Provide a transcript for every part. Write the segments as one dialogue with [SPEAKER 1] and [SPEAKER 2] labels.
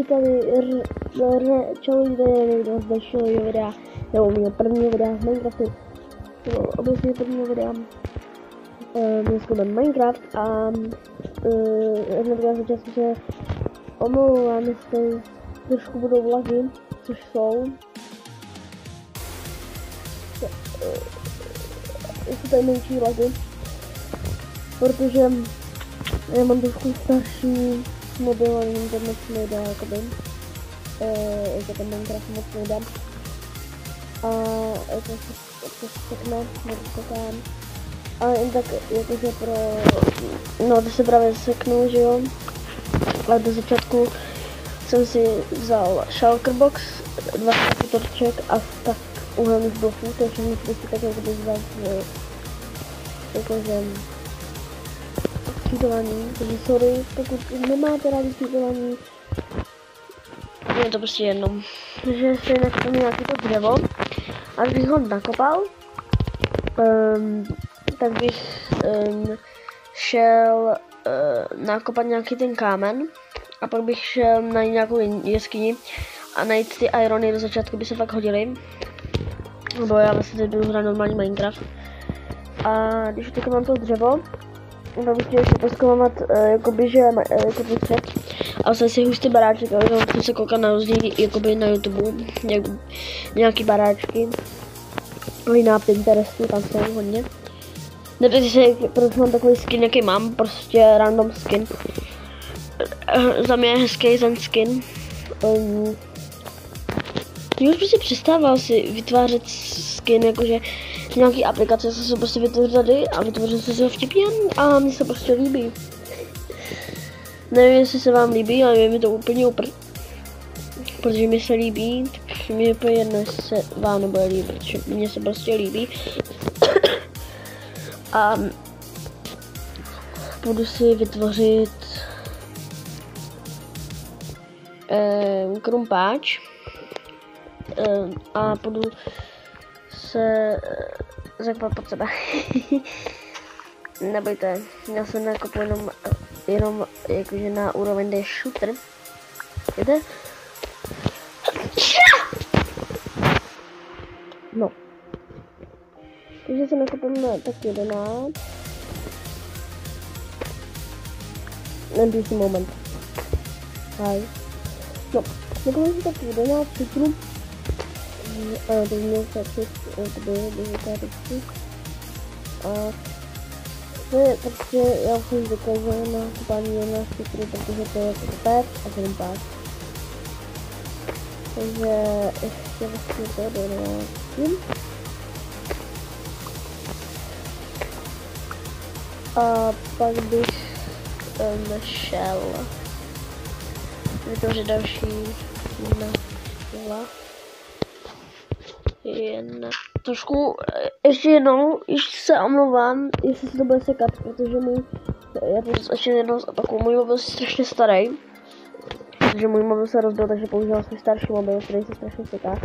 [SPEAKER 1] říkali challenge někdo z dalšího videa, nebo mého prvního videa z Minecraftu, nebo obecně prvního videa. Dneska bude Minecraft a hnedka začal jsem se omlouvám, jestli trošku budou lagy, což jsou. Jsou tady menší lagy, protože já mám trošku starší mobil a nevím, to moc nejde, jakoby. Jako ten Minecraft moc nejde. A to se sekne, nebo sekám. Ale jen tak, jakože pro... No, to se právě seknu, že jo. Ale do začátku jsem si vzal shulker box, 20 torček a stack uhelných bloků, to je všechno prostě tak, jak bych vzal jakože cheatování, takže sorry, pokud nemáte rádi cheatování, je to prostě jedno. Takže si nechám nějaký to dřevo a když ho nakopal, tak bych šel nakopat nějaký ten kámen a pak bych šel najít nějakou jeskyni a najít ty irony do začátku by se fakt hodily. Nebo já vlastně teď budu hrát normální Minecraft. A když už mám to dřevo, tak bych chtěl ještě poskoumat jakoby, že jakoby střed. A zase si hustý baráček, ale jsem se koukal na různý jakoby na YouTube, nějaký baráčky. I na Pinterestu, tam jsou hodně. Neptejte se, proč mám takový skin, jaký mám, prostě random skin. Za mě je hezký ten skin. Už bych si přestával si vytvářet skin, jakože nějaký aplikace se prostě vytvořit tady a vytvořil jsem si ho vtipně a mně se prostě líbí. Nevím, jestli se vám líbí, ale je mi to úplně protože mi se líbí, tak mi je úplně jedno, jestli se vám nebude líbit, protože mně se prostě líbí. A budu si vytvořit krumpáč a budu se zakopat pod sebe. Nebojte, já se nakopu jenom jakože na úroveň D shooter. Víte? No. Takže se nakopím tak 11. NPC moment. Hi. No, nakopím si tak 11 citrů. A teď měl stačit, to bylo vytázečky. A to je prostě, já už jsem říkal, že na kopání 11 citrů, protože to je jako pet a krumpáč. Takže ještě vlastně to do 11. A pak bych šel vytvořit další jedna. Trošku ještě jednou, se omlouvám, jestli se to bude sekat, protože já to ještě jednou zopakuju, můj mobil je strašně starý. Protože můj mobil se rozbil, takže používám svůj starší mobil, který se strašně seká.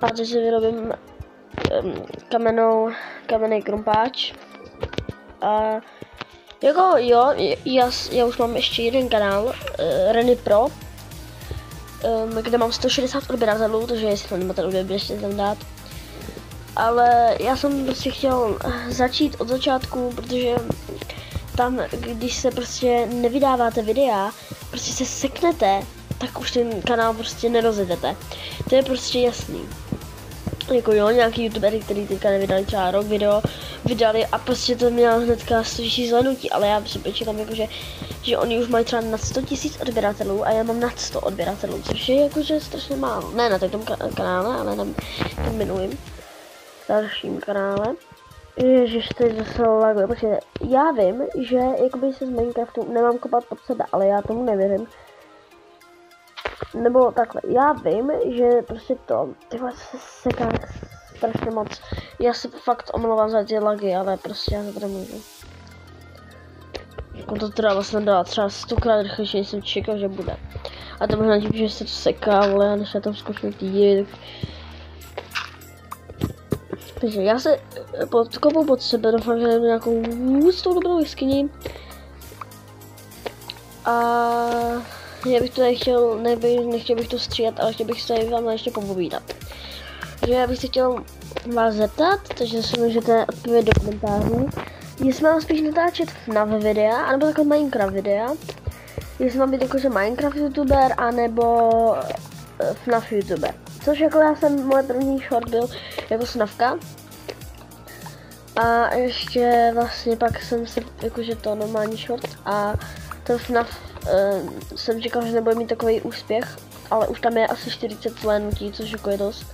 [SPEAKER 1] A teď si vyrobím kamenný krumpáč. A jako jo, já už mám ještě jeden kanál, Reny Pro, kde mám 160 odběratelů, takže jestli to nemáte běžte tam dát. Ale já jsem prostě chtěl začít od začátku, protože tam, když se prostě nevydáváte videa, prostě se seknete, tak už ten kanál prostě nerozjedete. To je prostě jasný. Jako jo, nějaký youtubery, který teďka nevydali třeba rok video, vydali a prostě to mělo hnedka 100 000 zhlédnutí, ale já si počítám jako, že oni už mají třeba nad 100 000 odběratelů a já mám nad 100 odběratelů, což je jakože strašně málo. Ne na tom kanále, ale na tom minulým dalším kanále. Ježiš, to je zase laguje, protože já vím, že jakoby se z Minecraftu nemám kopat pod sebe, ale já tomu nevěřím. Nebo takhle, já vím, že prostě to, tyhle se seká strašně moc. Já se fakt omlouvám za ty lagy, ale prostě já to nemůžu. Jako to teda vlastně dala třeba 100krát rychlejší, než jsem čekal, že bude. A to možná tím, že se to seká, ale než já tam zkouším ty díly, tak... Takže já se podkopu pod sebe, doufám, že najdu nějakou hustou dobrou jeskyni. A já bych to nechtěl, nechtěl bych to stříhat, ale chtěl bych se tady vám ještě popovídat. Takže já bych se chtěl vás zeptat, takže si můžete odpovědět do komentářů. Jestli mám spíš natáčet FNAF videa, anebo takové Minecraft videa. Jestli mám být jakože Minecraft youtuber, anebo FNAF youtuber. Což jako moje první short byl jako FNAFka. A ještě vlastně pak jsem se, jakože to normální short a ten FNAF jsem čekal, že nebude mít takový úspěch, ale už tam je asi 40 zhlédnutí, což jako je dost.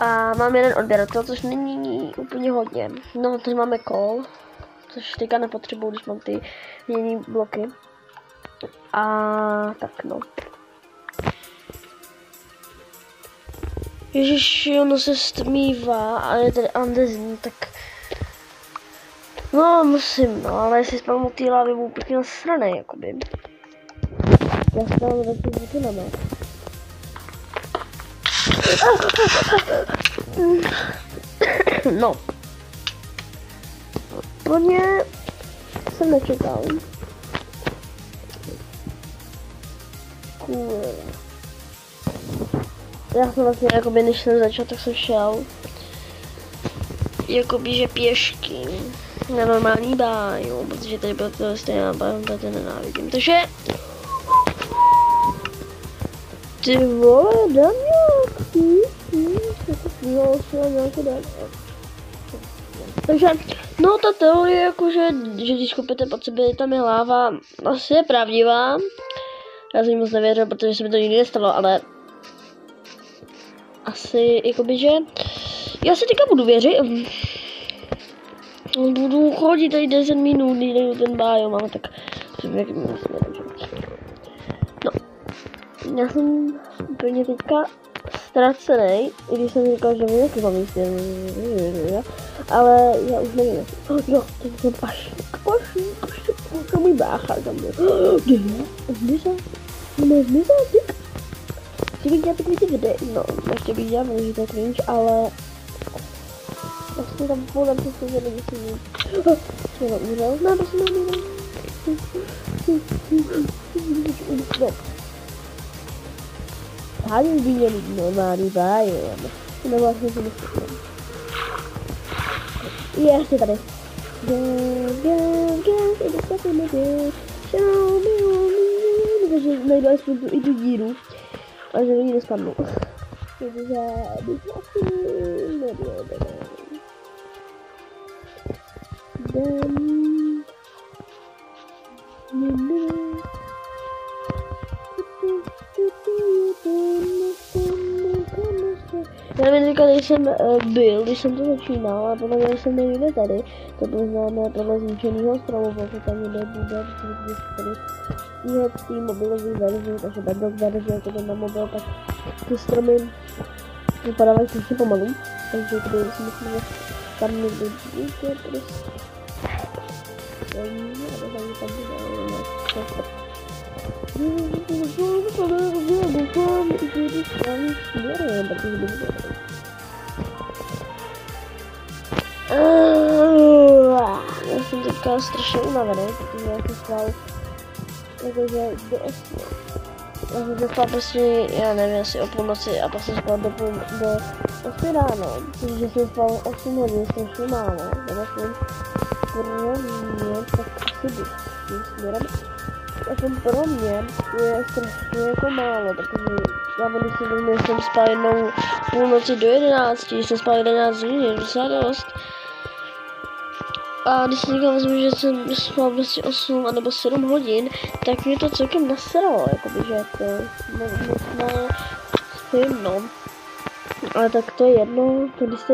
[SPEAKER 1] A mám jeden odběratel, což není úplně hodně. No, tady máme call, což teďka nepotřebuji, když mám ty jiné bloky. A tak no. Ježiš, ono se stmívá a je tady andezní, tak... No, musím, no, ale jestli spavnu ty lávy, budu pěkně nasranej, jakoby. Já spavnu taky zvuky na mě. No. Plně jsem nečekal. Kurva. Já jsem vlastně, jakoby, než jsem začal, tak jsem šel. Jakoby, že pěšky. Na normální báju, protože tady byl to stejná báju, tady nenávidím. Takže... Ty vole, dám takže, no ta teorie, jakože, že když koupíte pod sebe, tam je láva, asi je pravdivá. Já jsem jí moc nevěřil, protože se mi to nikdy nestalo, ale... Asi, jakoby, že... Já si teďka budu věřit. Budu chodit tady 10 minut, když nejdu ten biom, ale tak... No. Já jsem úplně teďka ztracenej, i když jsem říkal, že mi taky mám jistě, ale já už nevím. Jo, teď jsem až můj brácha tam byl. Zmizel? Zmizel, ty? Chci bych dělat takový ty videa, no, ještě bych dělal, protože to je cringe, ale... Vlastně tam podám přesto, že lidi si mě... Jsem umřel? Ne, to jsem neumřel. No. Tady by měli normální bájem. No vlastně to myslím. Je, ještě tady. Takže najdu aspoň i tu díru. A že lidi nespadnou. Takže bych asi nebyl. Já nevím, když jsem byl, když jsem to začínal, a podle mě jsem nejde tady. To bylo známé podle zničenýho stromu, protože tam jde vůbec, když tady je v té mobilové verzi, takže bedrock verzi, jako to na mobil, tak ty stromy vypadávají strašně pomalu. Takže když si myslím, že tam někdo je prostě... Já jsem teďka strašně unavený, protože já jsem spal jakože do 8. Já jsem spal prostě, já nevím, asi o půlnoci a pak jsem spal do 8 ráno, protože jsem spal 8 hodin, strašně málo, nebo jsem pro mě tak asi bych tím směrem. Pro mě je strašně jako málo, protože já když si vezmu, jsem spal jednou půlnoci do 11, když jsem spal 11 hodin, je docela dost. A když si někdo vezmu, že jsem spal prostě 8 nebo 7 hodin, tak mě to celkem nasralo, jakoby, že to možná spím, no. Ale tak to je jedno, to když se...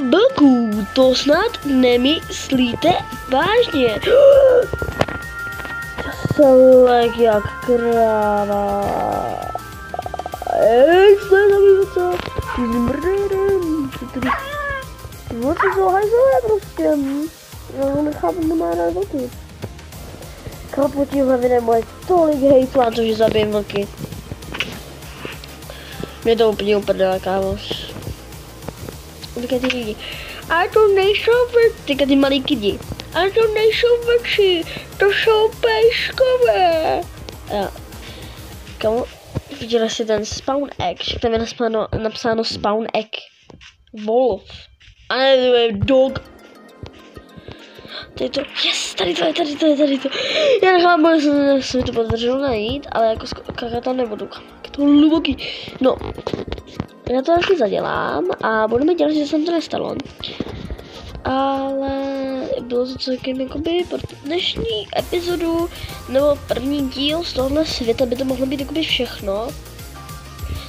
[SPEAKER 1] Blku, to snad nemyslíte vážně. Celek jak kráva. Extra co? No to jsou hajzové prostě. Já nechápu, nemá rád vlky. Chápu, tímhle videm bude tolik hejtu a to, že zabijem vlky. Mě to úplně uprdele, kámoš. Teďka ty lidi. A to nejsou vlci, teďka ty malí kidi. A to nejsou vlci, To jsou pejskové. Kamu, viděla jsi ten spawn egg, že tam je napsáno spawn egg. Wolf. A ne, to je dog. Tady to, yes, tady to. Já nechám, se mi to podařilo najít, ale jako skákat tam nebudu. Je to hluboký. No, já to taky zadělám a budeme dělat, že se tam to nestalo. Ale bylo to celkem jakoby pro dnešní epizodu, nebo první díl z tohohle světa by to mohlo být jakoby všechno.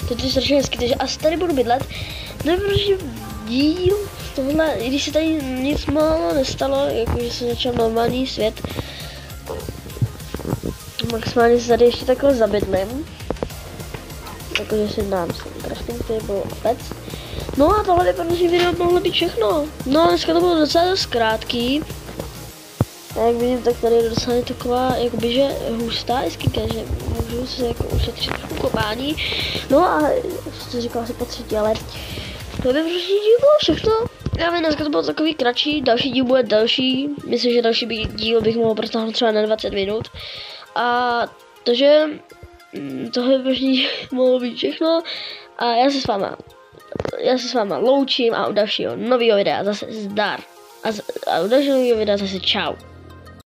[SPEAKER 1] To je strašně hezky, takže asi tady budu bydlet. Nejprve díl z tohle, i když se tady nic málo nestalo, jakože se začal normální svět. Maximálně se tady ještě takhle zabydlím. Jakože si dám crafting table a pec. No a tohle by pro dnešní video mohlo být všechno. No dneska to bylo docela dost krátký. A jak vidím, tak tady je docela taková jakoby, že hustá skynka, že můžu se jako ušetřit trošku kopání. No a co říkala si po třetí, ale to by pro dnešní díl bylo všechno. Já vím, dneska to bylo takový kratší, další díl bude další. Myslím, že další díl bych mohl protáhnout třeba na 20 minut. A takže tohle by mohlo být všechno. A já se s váma loučím a u dalšího nového videa zase zdar. A u dalšího nového videa zase čau.